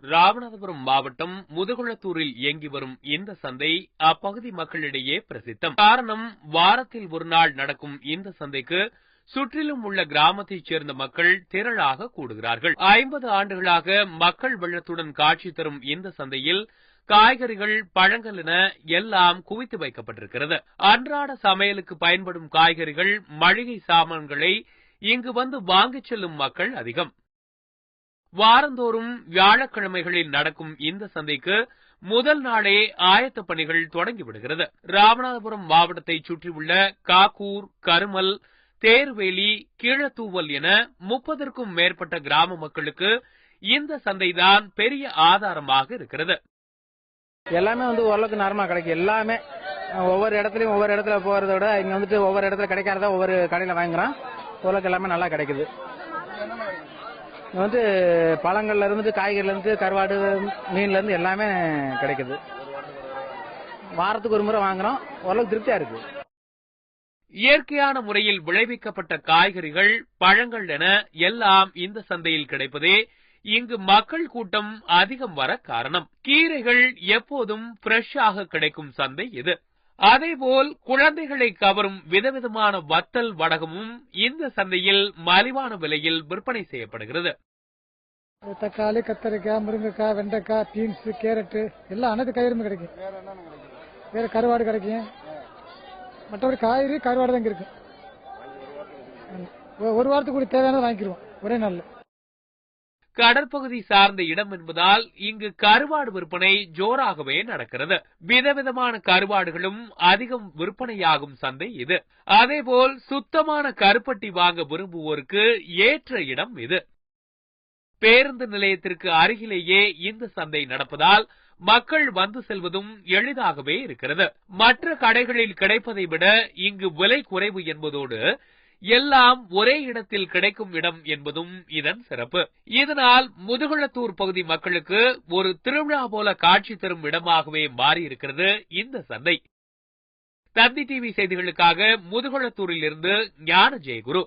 ராமநாதபுரம் மாவட்டம் முதுகுளத்தூரில் இயங்கி வரும் இந்த சந்தை அப்பகுதி மக்களிடையே பிரசித்தம். காரணம், வாரத்தில் ஒரு நாள் நடக்கும் இந்த சந்தைக்கு சுற்றிலும் உள்ள கிராமத்தைச் சேர்ந்த மக்கள் திரளாக கூடுகிறார்கள். 50 ஆண்டுகளாக மக்கள் வெள்ளத்துடன் காட்சி தரும் இந்த சந்தையில் காய்கறிகள், பழங்கள் என எல்லாம் குவித்து வைக்கப்பட்டிருக்கிறது. அன்றாட சமையலுக்கு பயன்படும் காய்கறிகள், மளிகை சாமான்களை இங்கு வந்து வாங்கிச் செல்லும் மக்கள் அதிகம். வாரந்தோறும் வியாழக்கிழமைகளில் நடக்கும் இந்த சந்தைக்கு முதல் நாளே ஆயத்த பணிகள் தொடங்கிவிடுகிறது. ராமநாதபுரம் மாவட்டத்தைச் சுற்றியுள்ள காக்கூர், கருமல், தேர்வேலி, கீழத்தூவல் என 30க்கும் மேற்பட்ட கிராம மக்களுக்கு இந்த சந்தைதான் பெரிய ஆதாரமாக இருக்கிறது. எல்லாமே ஓரளவுக்கு நார்மலா கிடைக்கும். எல்லாமே ஒவ்வொரு இடத்துல போறத விட இங்க ஒவ்வொரு இடத்துல கிடைக்காதா ஒவ்வொரு கடையில வாங்குறோம். ஓரளவுக்கு எல்லாமே நல்லா கிடைக்குது. பழங்கள்ல இருந்து, காய்கறில இருந்து, கருவாடு, மீன்ல இருந்து எல்லாமே கிடைக்குது. வாரத்துக்கு ஒரு முறை வாங்குறோம். ஓரளவுக்கு திருப்தியா இருக்கு. இயற்கையான முறையில் விளைவிக்கப்பட்ட காய்கறிகள், பழங்கள் என எல்லாம் இந்த சந்தையில் கிடைப்பதே இங்கு மக்கள் கூட்டம் அதிகம் வர காரணம். கீரைகள் எப்போதும் ஃப்ரெஷ்ஷாக கிடைக்கும் சந்தை இது. அதேபோல் குழந்தைகளை கவரும் விதவிதமான வத்தல், வடகமும் இந்த சந்தையில் மலிவான விலையில் விற்பனை செய்யப்படுகிறது. தக்காளி, கத்தரிக்காய், முருங்கைக்காய், வெண்டைக்காய், பீன்ஸ், கேரட் எல்லாம் அனைத்து காய்கறியும் கிடைக்கும். வேற கருவாடு கிடைக்கும். மற்றபடி காய்கறி, கருவாடு தான் இருக்கு. ஒரு வாரத்துக்கு தேவையானதை வாங்கிடுவோம் ஒரே நாள்ல. கடற்பகுதி சார்ந்த இடம் என்பதால் இங்கு கருவாடு விற்பனை ஜோராகவே நடக்கிறது. விதவிதமான கருவாடுகளும் அதிகம் விற்பனையாகும் சந்தை இது. அதேபோல் சுத்தமான கருப்பட்டி வாங்க விரும்புவோருக்கு ஏற்ற இடம் இது. பேருந்து நிலையத்திற்கு அருகிலேயே இந்த சந்தை நடப்பதால் மக்கள் வந்து செல்வதும் எளிதாகவே இருக்கிறது. மற்ற கடைகளில் கிடைப்பதை விட இங்கு விலை குறைவு என்பதோடு எல்லாம் ஒரே இடத்தில் கிடைக்கும் இடம் என்பதும் இதன் சிறப்பு. இதனால் முதுகுளத்தூர் பகுதி மக்களுக்கு ஒரு திருவிழா போல காட்சி தரும் இடமாகவே மாறியிருக்கிறது இந்த சந்தை. தந்தி டிவி செய்திகளுக்காக முதுகுளத்தூரில் இருந்து ஞான ஜெயகுரு.